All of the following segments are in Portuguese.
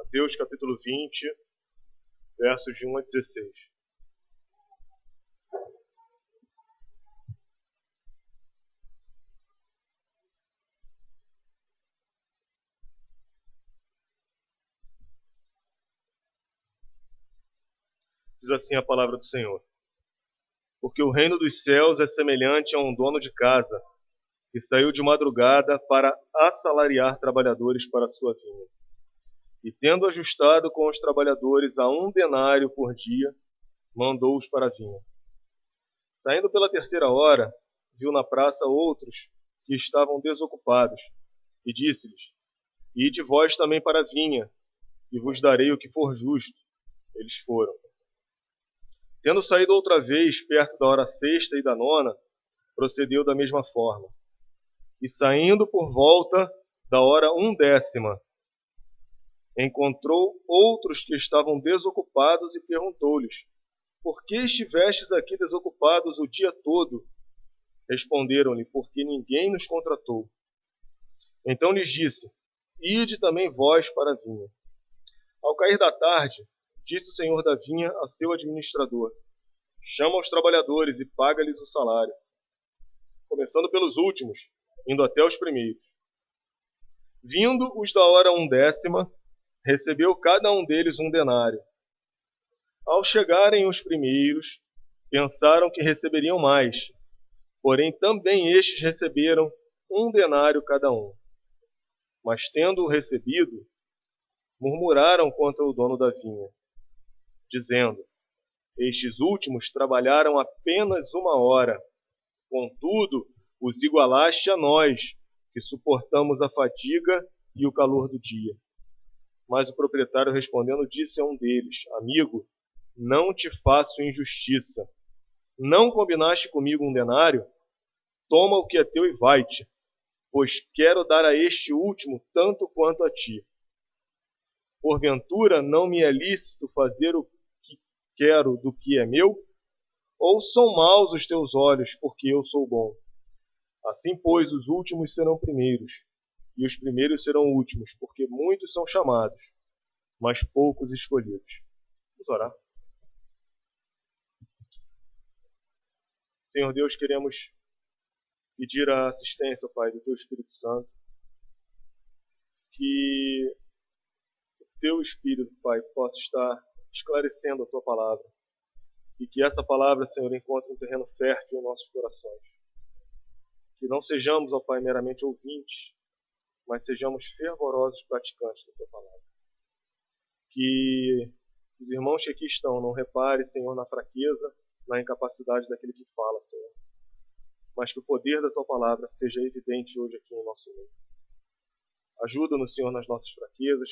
Mateus capítulo 20, versos de 1 a 16. Diz assim a palavra do Senhor: Porque o reino dos céus é semelhante a um dono de casa, que saiu de madrugada para assalariar trabalhadores para a sua vinha. E tendo ajustado com os trabalhadores a 1 denário por dia, mandou-os para a vinha. Saindo pela 3ª hora, viu na praça outros que estavam desocupados, e disse-lhes: Ide vós também para a vinha, e vos darei o que for justo. Eles foram. Tendo saído outra vez, perto da hora 6ª e da 9ª, procedeu da mesma forma. E saindo por volta da hora 1/10, encontrou outros que estavam desocupados e perguntou-lhes: Por que estivestes aqui desocupados o dia todo? Responderam-lhe: Porque ninguém nos contratou. Então lhes disse: Ide também vós para a vinha. Ao cair da tarde, disse o senhor da vinha a seu administrador: Chama os trabalhadores e paga-lhes o salário, começando pelos últimos, indo até os primeiros. Vindo os da hora 1/10, recebeu cada um deles 1 denário. Ao chegarem os primeiros, pensaram que receberiam mais, porém também estes receberam 1 denário cada um. Mas tendo-o recebido, murmuraram contra o dono da vinha, dizendo: Estes últimos trabalharam apenas 1 hora, contudo, os igualaste a nós, que suportamos a fadiga e o calor do dia. Mas o proprietário respondendo disse a um deles: Amigo, não te faço injustiça. Não combinaste comigo 1 denário? Toma o que é teu e vai-te, pois quero dar a este último tanto quanto a ti. Porventura não me é lícito fazer o que quero do que é meu? Ou são maus os teus olhos, porque eu sou bom? Assim, pois, os últimos serão primeiros, e os primeiros serão últimos, porque muitos são chamados, mas poucos escolhidos. Vamos orar. Senhor Deus, queremos pedir a assistência, Pai, do Teu Espírito Santo, que o Teu Espírito, Pai, possa estar esclarecendo a Tua palavra, e que essa palavra, Senhor, encontre um terreno fértil em nossos corações. Que não sejamos, ó Pai, meramente ouvintes, mas sejamos fervorosos praticantes da Tua palavra. Que os irmãos que aqui estão não reparem, Senhor, na fraqueza, na incapacidade daquele que fala, Senhor, mas que o poder da Tua palavra seja evidente hoje aqui em nosso meio. Ajuda-nos, Senhor, nas nossas fraquezas.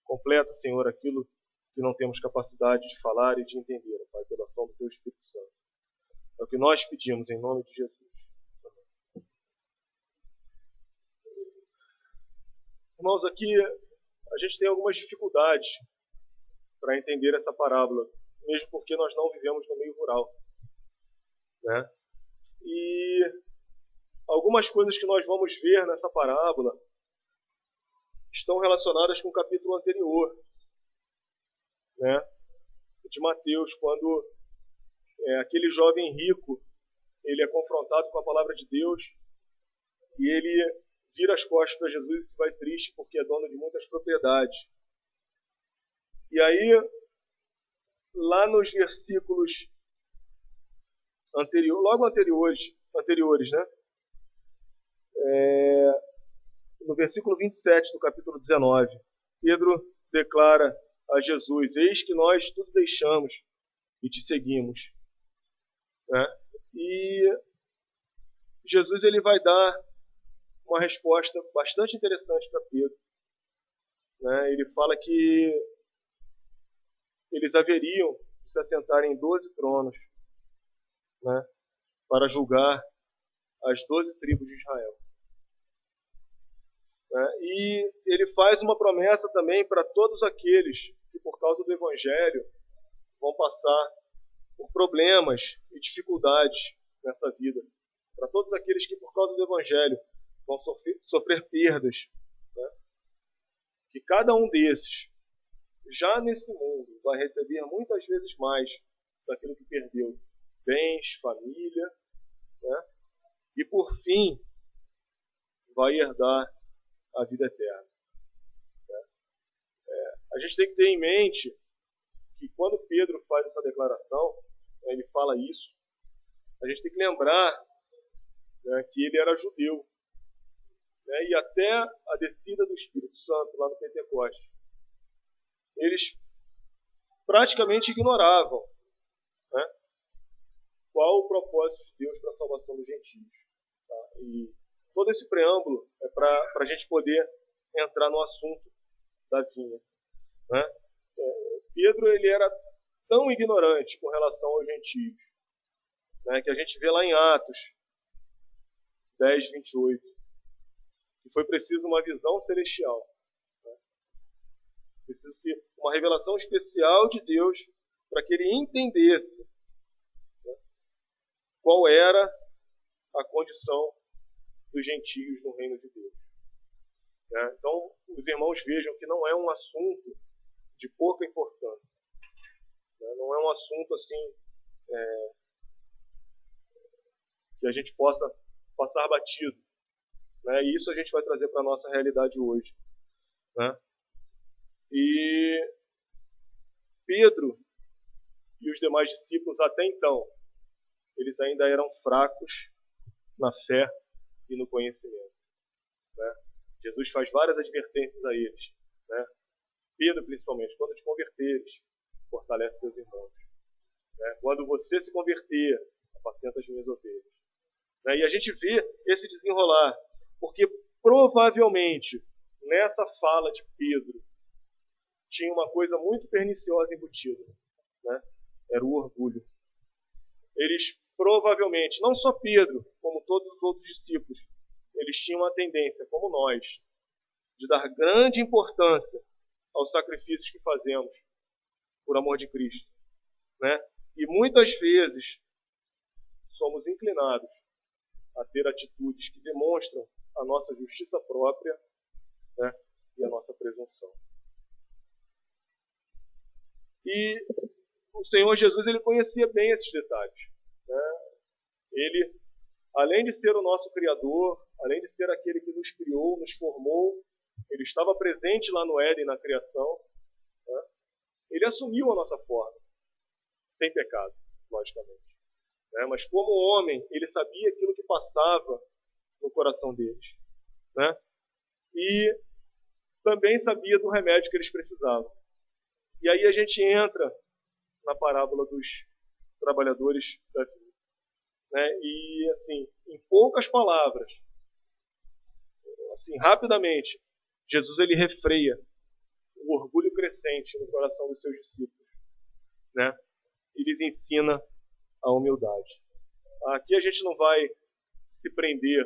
Completa, Senhor, aquilo que não temos capacidade de falar e de entender, Pai, pela ação do Teu Espírito Santo. É o que nós pedimos em nome de Jesus. Irmãos, aqui a gente tem algumas dificuldades para entender essa parábola, mesmo porque nós não vivemos no meio rural, né? E algumas coisas que nós vamos ver nessa parábola estão relacionadas com o capítulo anterior, né, de Mateus, quando aquele jovem rico ele é confrontado com a palavra de Deus e ele vira as costas para Jesus e se vai triste porque é dono de muitas propriedades. E aí, lá nos versículos anteriores, né? No versículo 27 do capítulo 19, Pedro declara a Jesus: Eis que nós tudo deixamos e te seguimos. Né? E Jesus ele vai dar uma resposta bastante interessante para Pedro. Né? Ele fala que eles haveriam de se assentar em 12 tronos, né, para julgar as 12 tribos de Israel. Né? E ele faz uma promessa também para todos aqueles que, por causa do Evangelho, vão passar por problemas e dificuldades nessa vida. Para todos aqueles que, por causa do Evangelho, vão sofrer perdas. Né? Que cada um desses já nesse mundo, vai receber muitas vezes mais daquilo que perdeu. Bens, família, né? E por fim, vai herdar a vida eterna. A gente tem que ter em mente que quando Pedro faz essa declaração, ele fala isso, a gente tem que lembrar, né, que ele era judeu, né, e até a descida do Espírito Santo lá no Pentecostes, eles praticamente ignoravam, né, qual o propósito de Deus para a salvação dos gentios. Tá? E todo esse preâmbulo é para a gente poder entrar no assunto da vinha. Né? Pedro ele era tão ignorante com relação aos gentios, né, que a gente vê lá em Atos 10, 28, que foi preciso uma visão celestial. Né? Preciso de uma revelação especial de Deus para que ele entendesse, né, qual era a condição dos gentios no reino de Deus. Né? Então, os irmãos vejam que não é um assunto de pouca importância. Né? Não é um assunto assim que a gente possa passar batido. Né? E isso a gente vai trazer para a nossa realidade hoje. Né? E Pedro e os demais discípulos até então, eles ainda eram fracos na fé e no conhecimento. Né? Jesus faz várias advertências a eles. Né? Pedro, principalmente, quando te converteres, fortalece teus irmãos. Né? Quando você se converter, apacenta as minhas ovelhas. Né? E a gente vê esse desenrolar, porque provavelmente nessa fala de Pedro tinha uma coisa muito perniciosa embutida. Né? Era o orgulho. Eles provavelmente, não só Pedro, como todos os outros discípulos, eles tinham uma tendência, como nós, de dar grande importância aos sacrifícios que fazemos por amor de Cristo. Né? E muitas vezes somos inclinados a ter atitudes que demonstram a nossa justiça própria, né, e a nossa presunção. E o Senhor Jesus ele conhecia bem esses detalhes. Né? Ele, além de ser o nosso Criador, além de ser aquele que nos criou, nos formou, ele estava presente lá no Éden, na criação. Né? Ele assumiu a nossa forma, sem pecado, logicamente. Né? Mas como homem, ele sabia aquilo que passava no coração deles. Né? E também sabia do remédio que eles precisavam. E aí a gente entra na parábola dos trabalhadores da vida. Né? E, assim, em poucas palavras, assim, rapidamente, Jesus ele refreia o orgulho crescente no coração dos seus discípulos. Né? E lhes ensina a humildade. Aqui a gente não vai se prender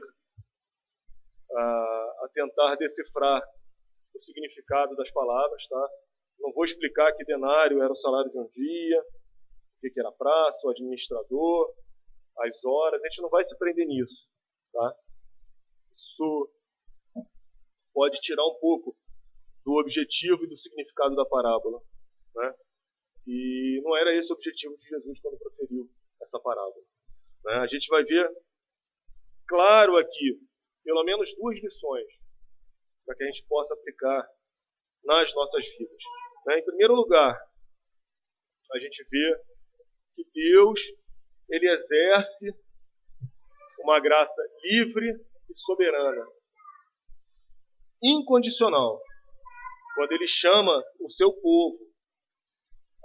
a tentar decifrar o significado das palavras, tá? Não vou explicar que denário era o salário de um dia, o que era praça, o administrador, as horas. A gente não vai se prender nisso, tá? Isso pode tirar um pouco do objetivo e do significado da parábola, né? E não era esse o objetivo de Jesus quando proferiu essa parábola. Né? A gente vai ver claro aqui, pelo menos duas lições, para que a gente possa aplicar nas nossas vidas. Né? Em primeiro lugar, a gente vê que Deus ele exerce uma graça livre e soberana, incondicional, quando ele chama o seu povo,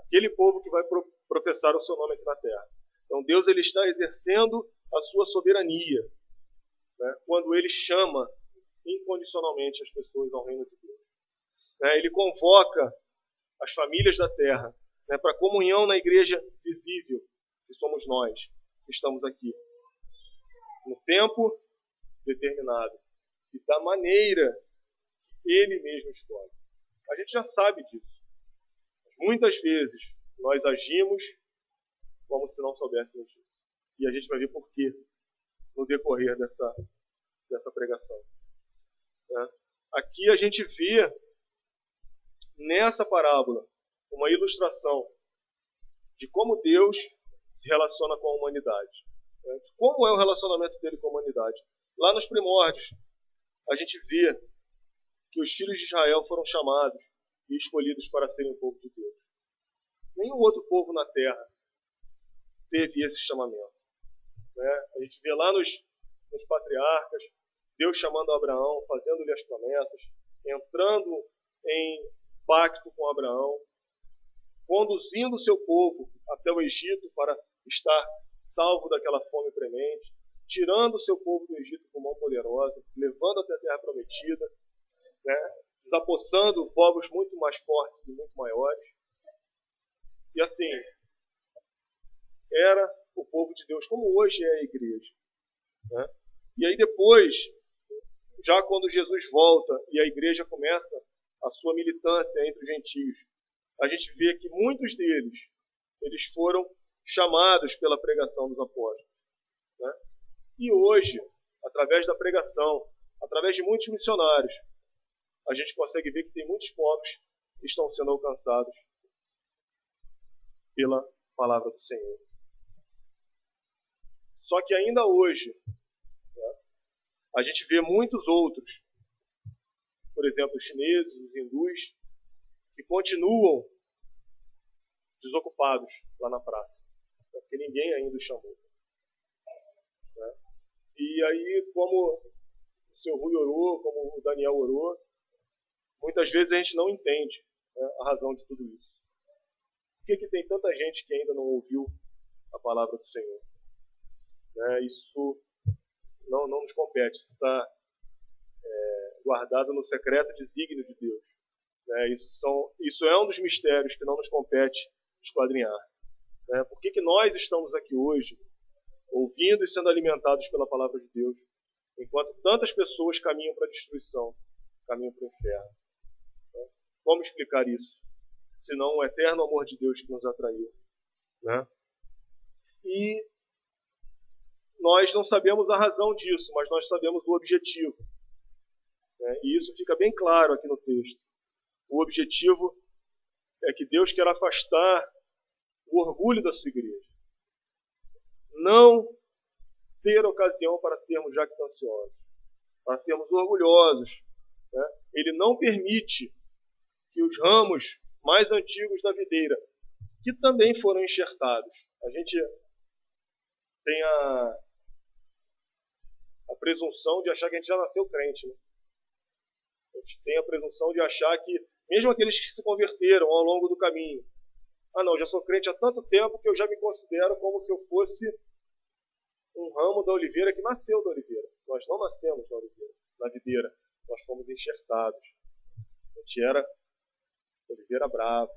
aquele povo que vai professar o seu nome aqui na terra. Então Deus ele está exercendo a sua soberania, né, quando ele chama incondicionalmente as pessoas ao reino de Deus. Né, ele convoca as famílias da terra, né, para a comunhão na igreja visível, que somos nós, que estamos aqui, no tempo determinado e da maneira que ele mesmo escolhe. A gente já sabe disso. Muitas vezes nós agimos como se não soubéssemos disso. E a gente vai ver por quê no decorrer dessa pregação. Né? Aqui a gente vê nessa parábola uma ilustração de como Deus se relaciona com a humanidade. Como é o relacionamento dele com a humanidade. Lá nos primórdios, a gente vê que os filhos de Israel foram chamados e escolhidos para serem o povo de Deus. Nenhum outro povo na terra teve esse chamamento. A gente vê lá nos patriarcas, Deus chamando Abraão, fazendo-lhe as promessas, entrando em pacto com Abraão, conduzindo o seu povo até o Egito para estar salvo daquela fome premente, tirando o seu povo do Egito com mão poderosa, levando até a terra prometida, desapossando povos muito mais fortes e muito maiores. E assim, era o povo de Deus, como hoje é a igreja. E aí depois, já quando Jesus volta e a igreja começa a sua militância entre os gentios, a gente vê que muitos deles, eles foram chamados pela pregação dos apóstolos. E hoje, através da pregação, através de muitos missionários, a gente consegue ver que tem muitos povos que estão sendo alcançados pela palavra do Senhor. Só que ainda hoje, a gente vê muitos outros, por exemplo, os chineses, os hindus, que continuam desocupados lá na praça, porque ninguém ainda os chamou. E aí, como o seu Rui orou, como o Daniel orou, muitas vezes a gente não entende a razão de tudo isso. Por que tem tanta gente que ainda não ouviu a palavra do Senhor? Isso não nos compete, isso está guardado no secreto desígnio de Deus. Isso é um dos mistérios que não nos compete esquadrinhar. Por que nós estamos aqui hoje, ouvindo e sendo alimentados pela palavra de Deus, enquanto tantas pessoas caminham para a destruição, caminham para o inferno? Como explicar isso? Senão o eterno amor de Deus que nos atraiu. E nós não sabemos a razão disso, mas nós sabemos o objetivo. E isso fica bem claro aqui no texto. O objetivo é que Deus quer afastar o orgulho da sua igreja. Não ter ocasião para sermos jactanciosos, para sermos orgulhosos. Ele não permite que os ramos mais antigos da videira, que também foram enxertados. A gente tem a presunção de achar que a gente já nasceu crente. A gente tem a presunção de achar que, mesmo aqueles que se converteram ao longo do caminho, não, já sou crente há tanto tempo que eu já me considero como se eu fosse um ramo da oliveira que nasceu da oliveira. Nós não nascemos da oliveira, na videira. Nós fomos enxertados. A gente era oliveira brava.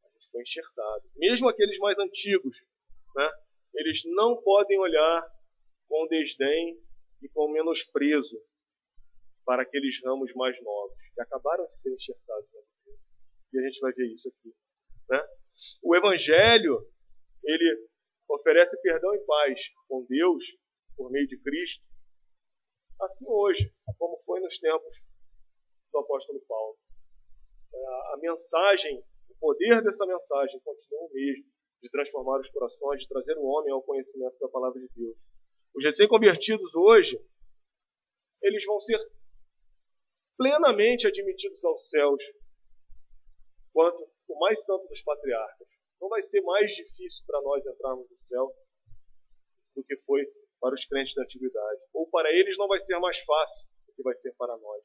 A gente foi enxertado. Mesmo aqueles mais antigos, eles não podem olhar com desdém e com menosprezo para aqueles ramos mais novos, que acabaram de ser enxertados na videira. E a gente vai ver isso aqui. O Evangelho, ele oferece perdão e paz com Deus por meio de Cristo, assim hoje, como foi nos tempos do apóstolo Paulo. A mensagem, o poder dessa mensagem continua o mesmo, de transformar os corações, de trazer o homem ao conhecimento da palavra de Deus. Os recém-convertidos hoje, eles vão ser plenamente admitidos aos céus, quanto o mais santo dos patriarcas. Não vai ser mais difícil para nós entrarmos no céu do que foi para os crentes da antiguidade. Ou para eles não vai ser mais fácil do que vai ser para nós.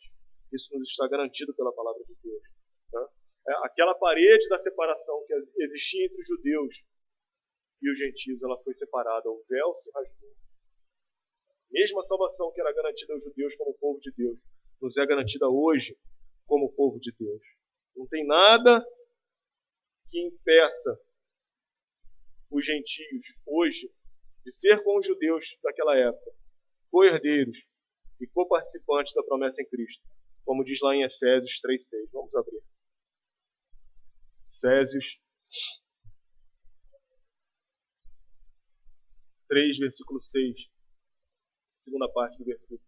Isso nos está garantido pela palavra de Deus. Aquela parede da separação que existia entre os judeus e os gentios, ela foi separada, o véu se rasgou. Mesmo a salvação que era garantida aos judeus como povo de Deus, nos é garantida hoje como povo de Deus. Não tem nada que impeça os gentios hoje de ser com os judeus daquela época, co-herdeiros e co-participantes da promessa em Cristo, como diz lá em Efésios 3:6. Vamos abrir. Efésios 3, versículo 6, segunda parte do versículo.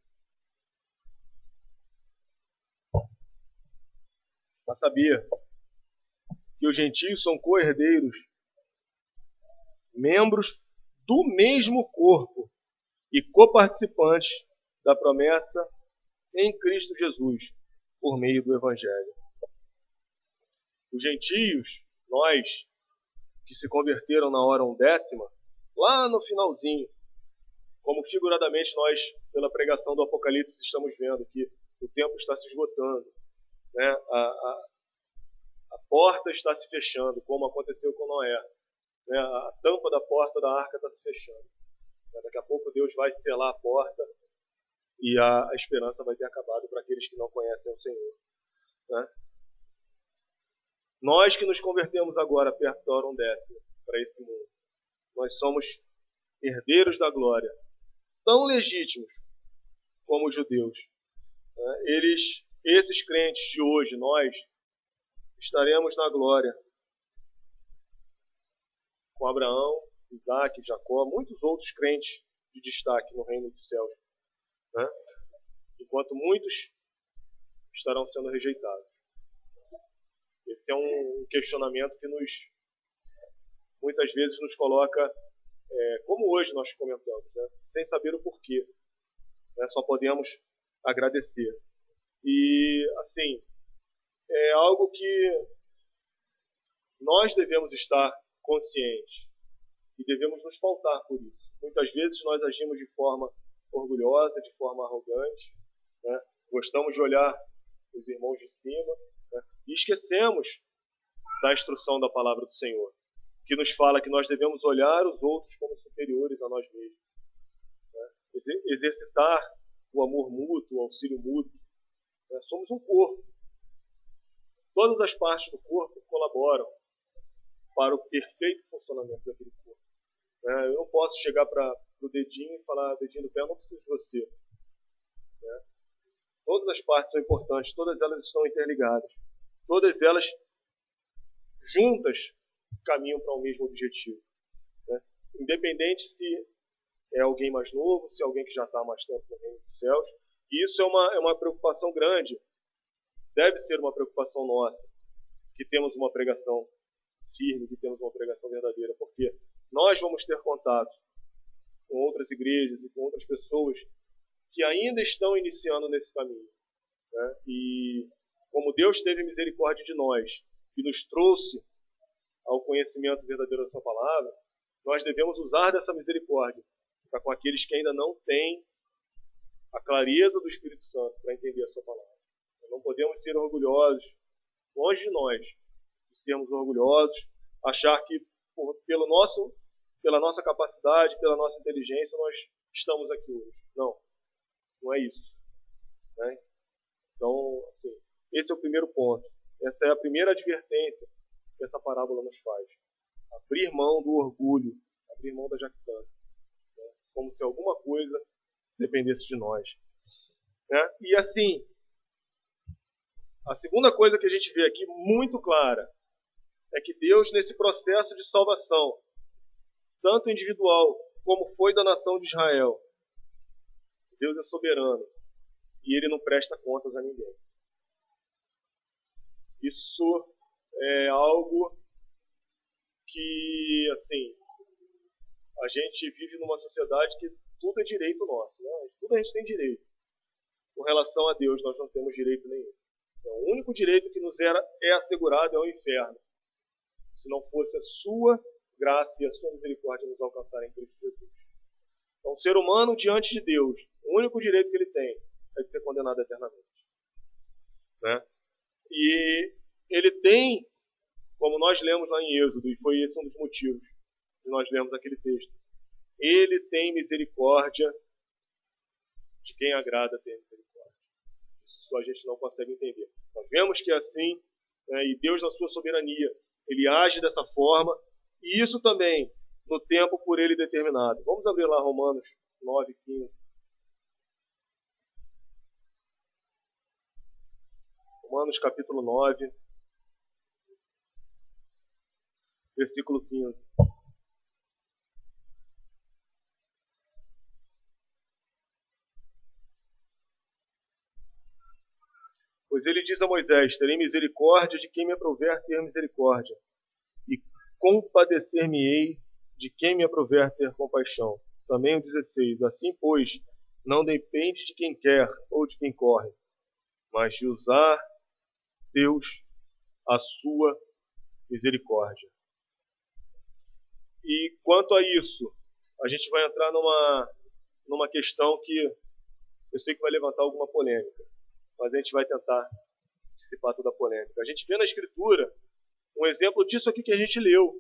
Para saber que os gentios são co-herdeiros, membros do mesmo corpo e coparticipantes da promessa em Cristo Jesus, por meio do Evangelho. Os gentios, nós que se converteram na hora undécima, lá no finalzinho, como figuradamente nós, pela pregação do Apocalipse, estamos vendo que o tempo está se esgotando, né? A porta está se fechando, como aconteceu com Noé, né? A tampa da porta da arca está se fechando. Daqui a pouco Deus vai selar a porta e a esperança vai ter acabado para aqueles que não conhecem o Senhor, né? Nós que nos convertemos agora perto da hora undécima para esse mundo, nós somos herdeiros da glória, tão legítimos como os judeus. Esses crentes de hoje, nós estaremos na glória com Abraão, Isaac, Jacó, muitos outros crentes de destaque no reino dos céus, né? Enquanto muitos estarão sendo rejeitados. Esse é um questionamento que muitas vezes nos coloca, como hoje nós comentamos, né? Sem saber o porquê, né? Só podemos agradecer. E, assim, é algo que nós devemos estar conscientes e devemos nos pautar por isso. Muitas vezes nós agimos de forma orgulhosa, de forma arrogante, né? Gostamos de olhar os irmãos de cima, né? E esquecemos da instrução da palavra do Senhor, que nos fala que nós devemos olhar os outros como superiores a nós mesmos, né? Exercitar o amor mútuo, o auxílio mútuo, né? Somos um corpo. Todas as partes do corpo colaboram para o perfeito funcionamento daquele corpo. Eu não posso chegar para o dedinho e falar: dedinho do pé, eu não preciso de você, né? Todas as partes são importantes, todas elas estão interligadas, todas elas juntas caminham para o mesmo objetivo, né? Independente se é alguém mais novo, se é alguém que já está há mais tempo no reino dos céus. E isso é uma preocupação grande, deve ser uma preocupação nossa, que temos uma pregação firme, que temos uma pregação verdadeira, porque nós vamos ter contato com outras igrejas e com outras pessoas que ainda estão iniciando nesse caminho, né? E como Deus teve misericórdia de nós e nos trouxe ao conhecimento verdadeiro da sua palavra, nós devemos usar dessa misericórdia para com aqueles que ainda não têm a clareza do Espírito Santo para entender a sua palavra. Nós não podemos ser orgulhosos, longe de nós, de sermos orgulhosos, achar que pela nossa capacidade, pela nossa inteligência, nós estamos aqui hoje. Não, não é isso, né? Então, assim, esse é o primeiro ponto. Essa é a primeira advertência que essa parábola nos faz. Abrir mão do orgulho, abrir mão da jactância, né? Como se alguma coisa dependesse de nós, né? E assim, a segunda coisa que a gente vê aqui muito clara é que Deus, nesse processo de salvação, tanto individual como foi da nação de Israel, Deus é soberano e Ele não presta contas a ninguém. Isso é algo que, assim, a gente vive numa sociedade que tudo é direito nosso, né? Tudo a gente tem direito. Com relação a Deus, nós não temos direito nenhum. Então, o único direito que nos é assegurado é o inferno, se não fosse a sua graça e a sua misericórdia nos alcançarem em Cristo Jesus. Então, o ser humano diante de Deus, o único direito que ele tem é de ser condenado eternamente, né? E ele tem, como nós lemos lá em Êxodo, e foi esse um dos motivos que nós lemos aquele texto, ele tem misericórdia de quem agrada ter misericórdia. Isso a gente não consegue entender. Nós vemos que é assim, né? E Deus, na sua soberania, Ele age dessa forma, e isso também no tempo por Ele determinado. Vamos abrir lá Romanos 9:15. Romanos capítulo 9, versículo 15. Pois ele diz a Moisés: terei misericórdia de quem me aprouver ter misericórdia, e compadecer-me-ei de quem me aprouver ter compaixão. Também o 16. Assim, pois, não depende de quem quer ou de quem corre, mas de usar Deus a sua misericórdia. E quanto a isso, a gente vai entrar numa questão que eu sei que vai levantar alguma polêmica, mas a gente vai tentar dissipar toda a polêmica. A gente vê na Escritura um exemplo disso aqui que a gente leu,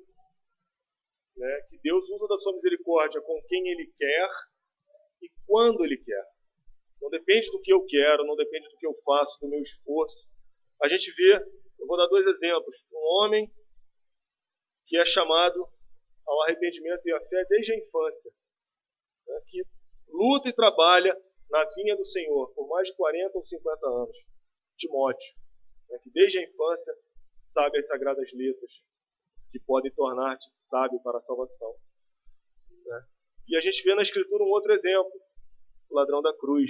né? Que Deus usa da sua misericórdia com quem Ele quer e quando Ele quer. Não depende do que eu quero, não depende do que eu faço, do meu esforço. A gente vê, eu vou dar 2 exemplos. Um homem que é chamado ao arrependimento e à fé desde a infância, né? Que luta e trabalha na vinha do Senhor por mais de 40 ou 50 anos. Timóteo, né? Que desde a infância sabe as sagradas letras, que podem tornar-te sábio para a salvação. Né? E a gente vê na Escritura um outro exemplo, o ladrão da cruz.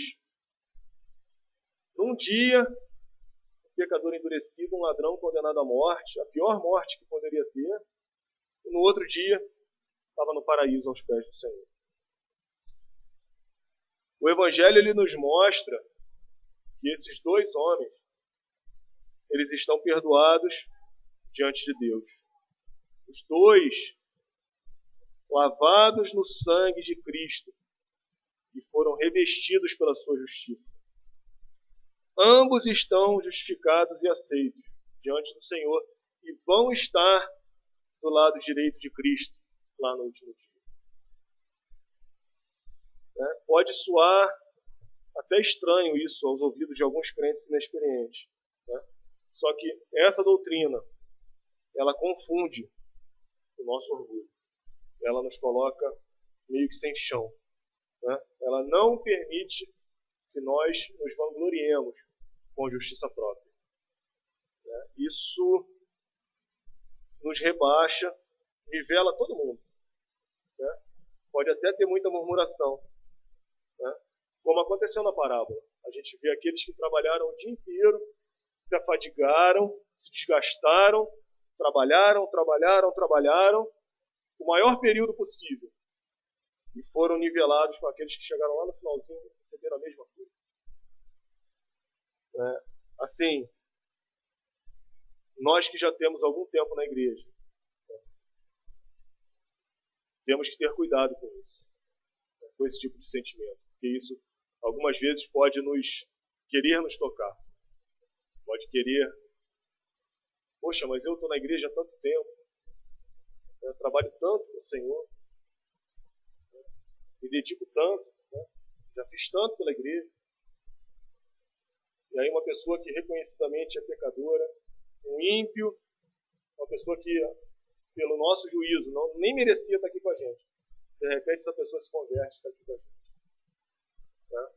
Num dia, um pecador endurecido, um ladrão condenado à morte, a pior morte que poderia ter, e no outro dia, estava no paraíso aos pés do Senhor. O Evangelho ele nos mostra que esses 2 homens, eles estão perdoados diante de Deus. Os 2, lavados no sangue de Cristo, e foram revestidos pela sua justiça. Ambos estão justificados e aceitos diante do Senhor e vão estar do lado direito de Cristo lá no último dia. Pode soar até estranho isso aos ouvidos de alguns crentes inexperientes. Né? Só que essa doutrina, ela confunde o nosso orgulho. Ela nos coloca meio que sem chão. Né? Ela não permite que nós nos vangloriemos com justiça própria. Né? Isso nos rebaixa, nivela todo mundo. Né? Pode até ter muita murmuração, né? Como aconteceu na parábola. A gente vê aqueles que trabalharam o dia inteiro, se afadigaram, se desgastaram, trabalharam, o maior período possível, e foram nivelados com aqueles que chegaram lá no finalzinho e receberam a mesma coisa. Assim, nós que já temos algum tempo na igreja, temos que ter cuidado com isso, com esse tipo de sentimento, porque isso algumas vezes pode querer nos tocar, pode querer, poxa, mas eu estou na igreja há tanto tempo, eu trabalho tanto com o Senhor, me dedico tanto, né? Já fiz tanto pela igreja. E aí uma pessoa que reconhecidamente é pecadora, um ímpio, uma pessoa que, pelo nosso juízo, nem merecia estar aqui com a gente. De repente essa pessoa se converte e está aqui com a gente. Tá?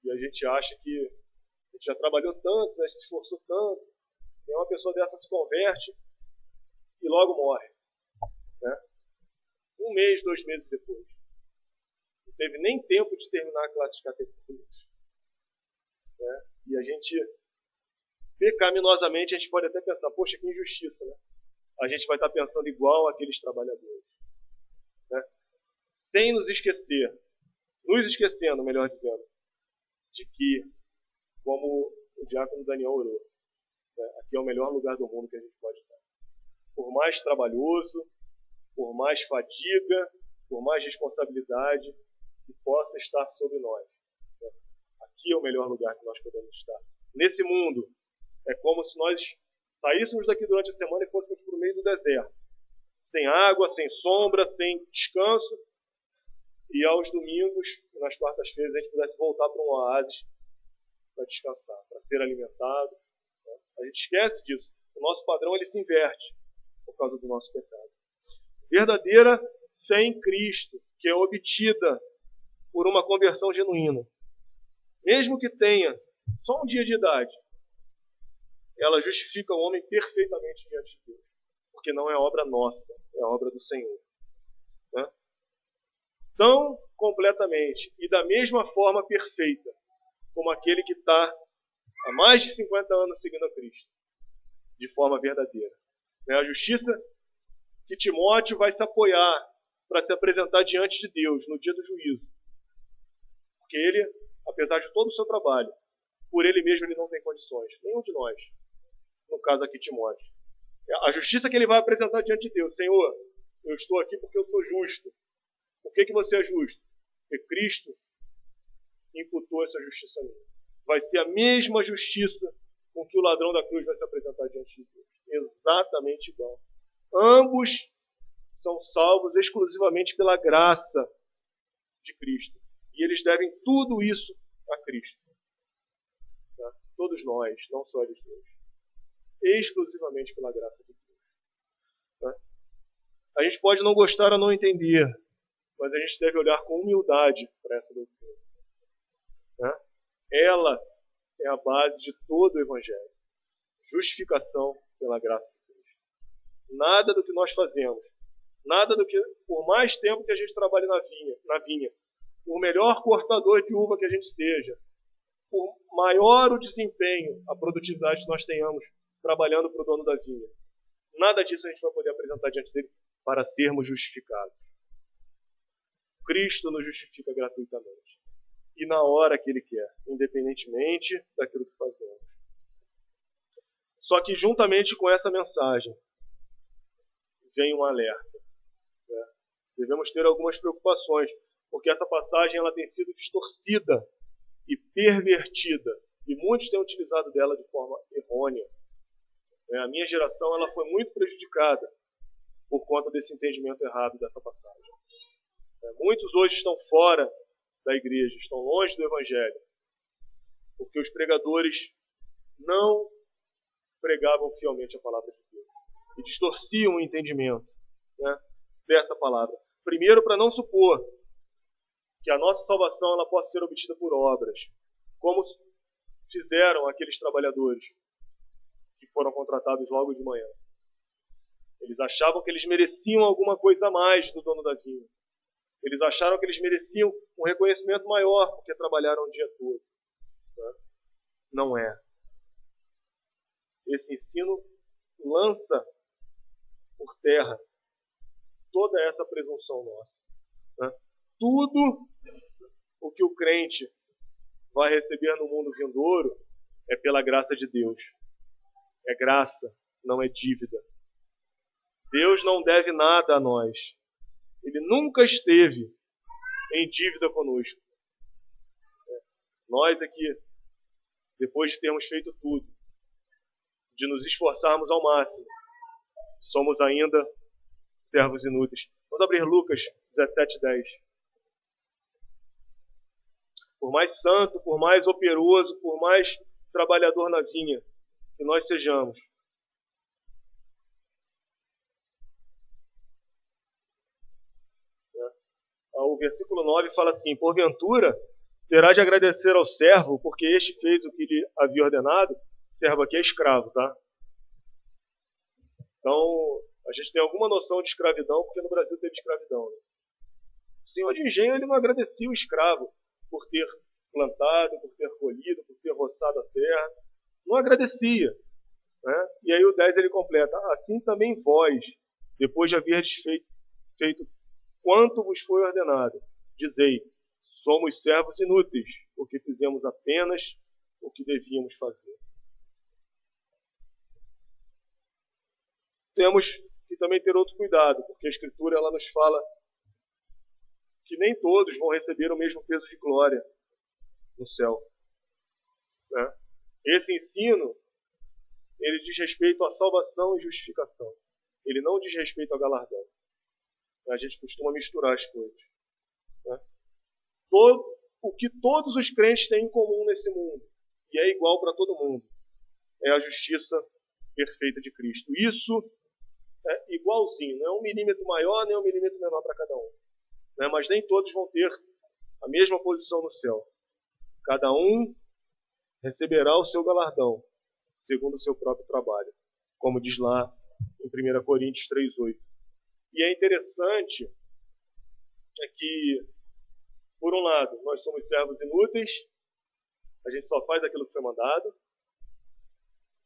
E a gente acha que a gente já trabalhou tanto, já se esforçou tanto, e uma pessoa dessa se converte e logo morre. Né? 1 mês, 2 meses depois. Não teve nem tempo de terminar a classe de catequistas. Né? E a gente, pecaminosamente, a gente pode até pensar, poxa, que injustiça, né? A gente vai estar pensando igual aqueles trabalhadores. Né? Sem nos esquecendo, melhor dizendo, de que, como o diácono Daniel orou, né? Aqui é o melhor lugar do mundo que a gente pode estar. Por mais trabalhoso, por mais fadiga, por mais responsabilidade que possa estar sobre nós. Né? Aqui é o melhor lugar que nós podemos estar. Nesse mundo, é como se nós saíssemos daqui durante a semana e fôssemos para o meio do deserto. Sem água, sem sombra, sem descanso. E aos domingos, e nas quartas-feiras, a gente pudesse voltar para um oásis para descansar, para ser alimentado. Né? A gente esquece disso. O nosso padrão ele se inverte por causa do nosso pecado. Verdadeira fé em Cristo, que é obtida por uma conversão genuína. Mesmo que tenha só um dia de idade, ela justifica o homem perfeitamente diante de Deus. Porque não é obra nossa, é obra do Senhor. Né? tão completamente e da mesma forma perfeita como aquele que está há mais de 50 anos seguindo a Cristo, de forma verdadeira. A justiça que Timóteo vai se apoiar para se apresentar diante de Deus no dia do juízo. Porque ele, apesar de todo o seu trabalho, por ele mesmo ele não tem condições, nenhum de nós, no caso aqui Timóteo. A justiça que ele vai apresentar diante de Deus: Senhor, eu estou aqui porque eu sou justo. Por que você é justo? Porque Cristo imputou essa justiça a mim. Vai ser a mesma justiça com que o ladrão da cruz vai se apresentar diante de Deus. Exatamente igual. Ambos são salvos exclusivamente pela graça de Cristo. E eles devem tudo isso a Cristo. Tá? Todos nós, não só eles dois. Exclusivamente pela graça de Deus. Tá? A gente pode não gostar ou não entender, mas a gente deve olhar com humildade para essa doutrina. Tá? Ela é a base de todo o Evangelho. Justificação pela graça de Cristo. Nada do que nós fazemos, nada do que, por mais tempo que a gente trabalhe na vinha, por melhor cortador de uva que a gente seja, por maior o desempenho, a produtividade que nós tenhamos trabalhando para o dono da vinha, nada disso a gente vai poder apresentar diante dele para sermos justificados. Cristo nos justifica gratuitamente. E na hora que Ele quer, independentemente daquilo que fazemos. Só que juntamente com essa mensagem, vem um alerta. Né? Devemos ter algumas preocupações, porque essa passagem ela tem sido distorcida e pervertida, e muitos têm utilizado dela de forma errônea. A minha geração ela foi muito prejudicada por conta desse entendimento errado dessa passagem. Muitos hoje estão fora da igreja, estão longe do Evangelho, porque os pregadores não pregavam fielmente a palavra de Deus e distorciam o entendimento, né, dessa palavra. Primeiro, para não supor que a nossa salvação ela possa ser obtida por obras, como fizeram aqueles trabalhadores que foram contratados logo de manhã. Eles achavam que eles mereciam alguma coisa a mais do dono da vinha. Eles acharam que eles mereciam um reconhecimento maior porque trabalharam o dia todo. Né? Não é. Esse ensino lança por terra toda essa presunção nossa. Né? Tudo o que o crente vai receber no mundo vindouro é pela graça de Deus. É graça, não é dívida. Deus não deve nada a nós. Ele nunca esteve em dívida conosco. Nós aqui, depois de termos feito tudo, de nos esforçarmos ao máximo, somos ainda servos inúteis. Vamos abrir Lucas 17:10. Por mais santo, por mais operoso, por mais trabalhador na vinha que nós sejamos, o versículo 9 fala assim: porventura terá de agradecer ao servo, porque este fez o que lhe havia ordenado. Servo aqui é escravo, tá? Então, a gente tem alguma noção de escravidão, porque no Brasil teve escravidão. Né? O senhor de engenho ele não agradecia o escravo por ter plantado, por ter colhido, por ter roçado a terra. Não agradecia. Né? E aí o 10 ele completa: assim também vós, depois de haverdes feito quanto vos foi ordenado, dizei: somos servos inúteis, porque fizemos apenas o que devíamos fazer. Temos que também ter outro cuidado, porque a Escritura ela nos fala que nem todos vão receber o mesmo peso de glória no céu. Né? Esse ensino, ele diz respeito à salvação e justificação. Ele não diz respeito ao galardão. A gente costuma misturar as coisas. Né? O que todos os crentes têm em comum nesse mundo, e é igual para todo mundo, é a justiça perfeita de Cristo. Isso é igualzinho, não é um milímetro maior nem um milímetro menor para cada um. Né? Mas nem todos vão ter a mesma posição no céu. Cada um receberá o seu galardão, segundo o seu próprio trabalho, como diz lá em 1 Coríntios 3:8. E é interessante é que, por um lado, nós somos servos inúteis, a gente só faz aquilo que foi mandado,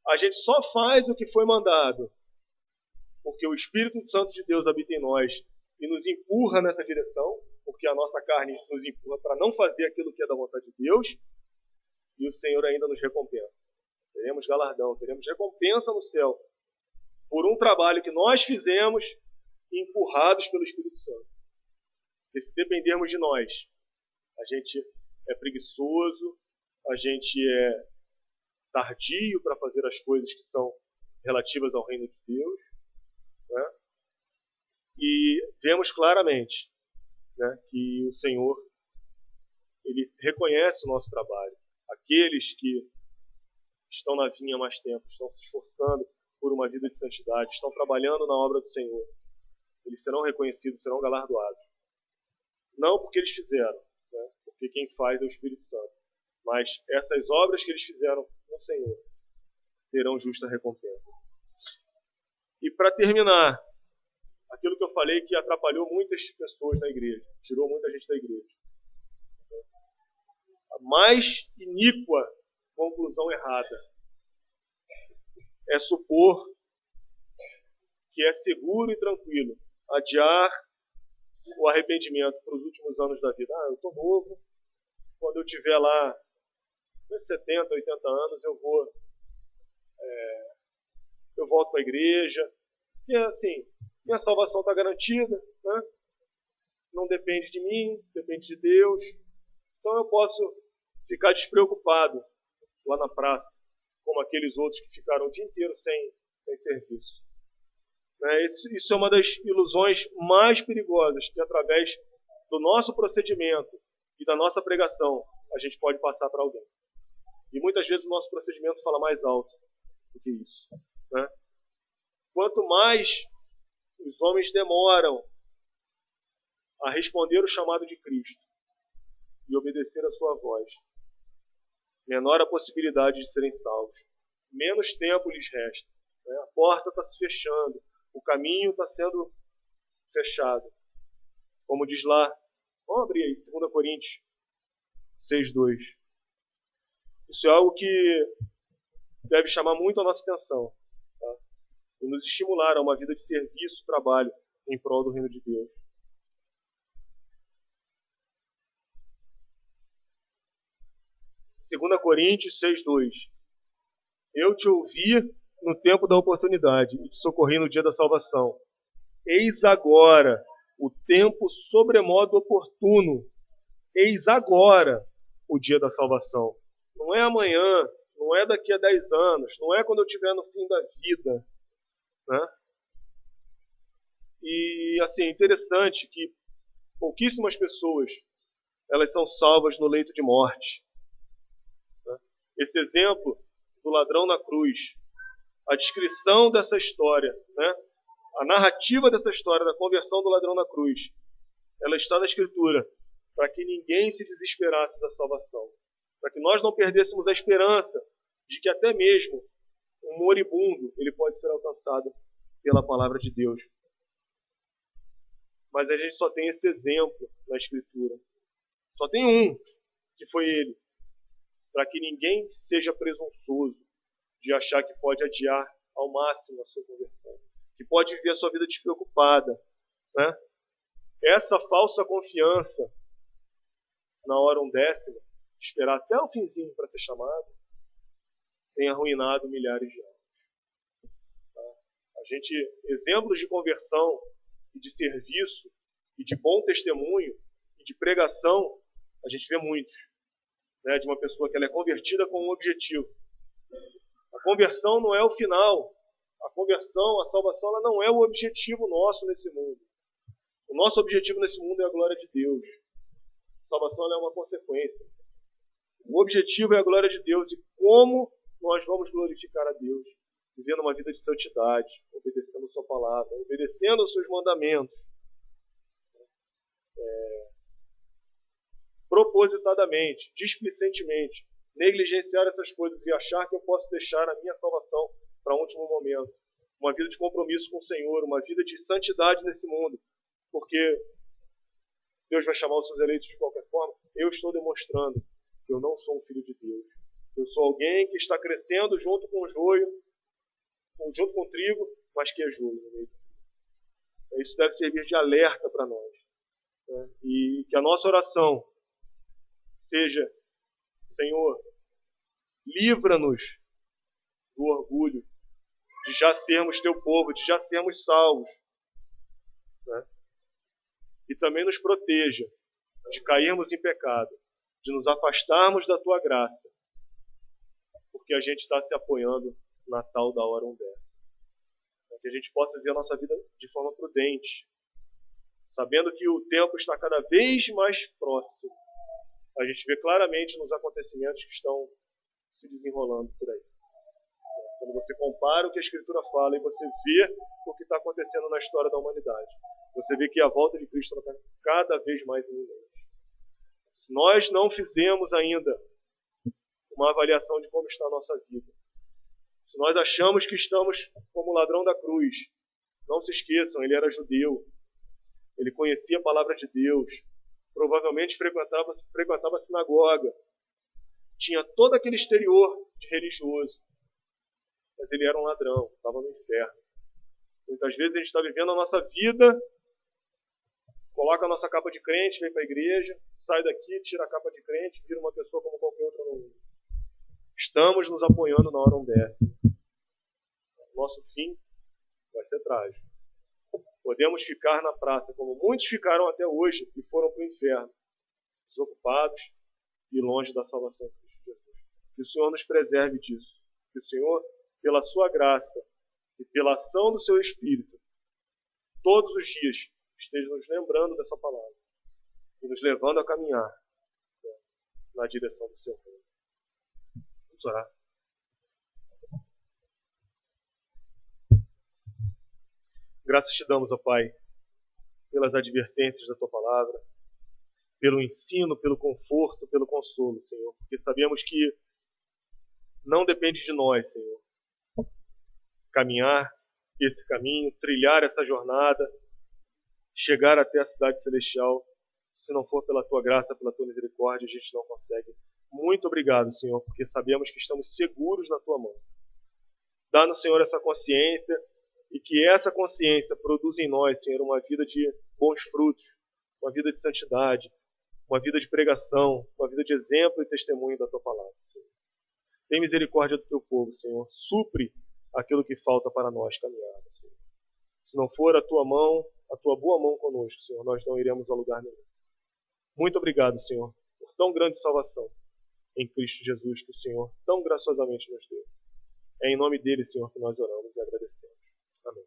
a gente só faz o que foi mandado porque o Espírito Santo de Deus habita em nós e nos empurra nessa direção, porque a nossa carne nos empurra para não fazer aquilo que é da vontade de Deus, e o Senhor ainda nos recompensa. Teremos galardão, teremos recompensa no céu por um trabalho que nós fizemos empurrados pelo Espírito Santo. Porque se dependermos de nós, a gente é preguiçoso, a gente é tardio para fazer as coisas que são relativas ao reino de Deus, né? E vemos claramente, né, que o Senhor, Ele reconhece o nosso trabalho. Aqueles que estão na vinha há mais tempo, estão se esforçando por uma vida de santidade, estão trabalhando na obra do Senhor, eles serão reconhecidos, serão galardoados. Não porque eles fizeram, né, porque quem faz é o Espírito Santo, mas essas obras que eles fizeram no Senhor terão justa recompensa. E para terminar, aquilo que eu falei que atrapalhou muitas pessoas na igreja, tirou muita gente da igreja. A mais iníqua conclusão errada é supor que é seguro e tranquilo adiar o arrependimento para os últimos anos da vida. Eu estou novo, quando eu tiver lá 70, 80 anos, eu volto para a igreja. E assim, minha salvação está garantida, né? Não depende de mim, depende de Deus. Então eu posso ficar despreocupado lá na praça, como aqueles outros que ficaram o dia inteiro sem serviço. Isso é uma das ilusões mais perigosas que, através do nosso procedimento e da nossa pregação, a gente pode passar para alguém. E muitas vezes o nosso procedimento fala mais alto do que isso, né? Quanto mais os homens demoram a responder o chamado de Cristo e obedecer a sua voz, menor a possibilidade de serem salvos. Menos tempo lhes resta, né? A porta está se fechando, o caminho está sendo fechado. Como diz lá, vamos abrir aí, 2 Coríntios 6:2. Isso é algo que deve chamar muito a nossa atenção, tá? E nos estimular a uma vida de serviço, trabalho em prol do reino de Deus. 2 Coríntios 6:2. Eu te ouvi no tempo da oportunidade e te socorri no dia da salvação. Eis agora o tempo sobremodo oportuno. Eis agora o dia da salvação. Não é amanhã, não é daqui a 10 anos, não é quando eu estiver no fim da vida, né? E assim, é interessante que pouquíssimas pessoas elas são salvas no leito de morte. Esse exemplo do ladrão na cruz, a descrição dessa história, né? A narrativa dessa história da conversão do ladrão na cruz, ela está na Escritura para que ninguém se desesperasse da salvação, para que nós não perdêssemos a esperança de que até mesmo um moribundo ele pode ser alcançado pela palavra de Deus. Mas a gente só tem esse exemplo na Escritura. Só tem um, que foi ele. Para que ninguém seja presunçoso de achar que pode adiar ao máximo a sua conversão, que pode viver a sua vida despreocupada, né? Essa falsa confiança na hora 1/10, esperar até o finzinho para ser chamado, tem arruinado milhares de anos. Tá? Exemplos de conversão e de serviço e de bom testemunho e de pregação, a gente vê muitos. De uma pessoa que ela é convertida com um objetivo. A conversão não é o final. A conversão, a salvação, ela não é o objetivo nosso nesse mundo. O nosso objetivo nesse mundo é a glória de Deus. A salvação ela é uma consequência. O objetivo é a glória de Deus e como nós vamos glorificar a Deus, vivendo uma vida de santidade, obedecendo a sua palavra, obedecendo aos seus mandamentos. Propositadamente, displicentemente, negligenciar essas coisas e achar que eu posso deixar a minha salvação para o último momento. Uma vida de compromisso com o Senhor, uma vida de santidade nesse mundo. Porque Deus vai chamar os seus eleitos de qualquer forma. Eu estou demonstrando que eu não sou um filho de Deus. Eu sou alguém que está crescendo junto com o joio, junto com o trigo, mas que é joio no meio do trigo. Isso deve servir de alerta para nós. Né? E que a nossa oração seja: Senhor, livra-nos do orgulho de já sermos teu povo, de já sermos salvos. Né? E também nos proteja de cairmos em pecado, de nos afastarmos da tua graça, porque a gente está se apoiando na tal da hora dessa. Que a gente possa viver a nossa vida de forma prudente, sabendo que o tempo está cada vez mais próximo. A gente vê claramente nos acontecimentos que estão se desenrolando por aí. Quando você compara o que a Escritura fala e você vê o que está acontecendo na história da humanidade, você vê que a volta de Cristo está cada vez mais iminente. Se nós não fizemos ainda uma avaliação de como está a nossa vida, se nós achamos que estamos como o ladrão da cruz, não se esqueçam, ele era judeu, ele conhecia a palavra de Deus, provavelmente frequentava a sinagoga, tinha todo aquele exterior de religioso, mas ele era um ladrão, estava no inferno. Muitas vezes a gente está vivendo a nossa vida, coloca a nossa capa de crente, vem para a igreja, sai daqui, tira a capa de crente, vira uma pessoa como qualquer outra no mundo. Estamos nos apoiando na hora dessa. Nosso fim vai ser trágico. Podemos ficar na praça como muitos ficaram até hoje e foram para o inferno, desocupados e longe da salvação de Cristo Jesus. Que o Senhor nos preserve disso. Que o Senhor, pela sua graça e pela ação do seu Espírito, todos os dias esteja nos lembrando dessa palavra e nos levando a caminhar na direção do seu reino. Vamos orar. Graças te damos, ó Pai, pelas advertências da Tua palavra, pelo ensino, pelo conforto, pelo consolo, Senhor, porque sabemos que não depende de nós, Senhor, caminhar esse caminho, trilhar essa jornada, chegar até a cidade celestial. Se não for pela Tua graça, pela Tua misericórdia, a gente não consegue. Muito obrigado, Senhor, porque sabemos que estamos seguros na Tua mão. Dá-nos, Senhor, essa consciência, e que essa consciência produza em nós, Senhor, uma vida de bons frutos, uma vida de santidade, uma vida de pregação, uma vida de exemplo e testemunho da Tua palavra, Senhor. Tem misericórdia do Teu povo, Senhor. Supre aquilo que falta para nós caminhar, Senhor. Se não for a Tua mão, a Tua boa mão conosco, Senhor, nós não iremos a lugar nenhum. Muito obrigado, Senhor, por tão grande salvação em Cristo Jesus que o Senhor tão graciosamente nos deu. É em nome dele, Senhor, que nós oramos e agradecemos. Amém.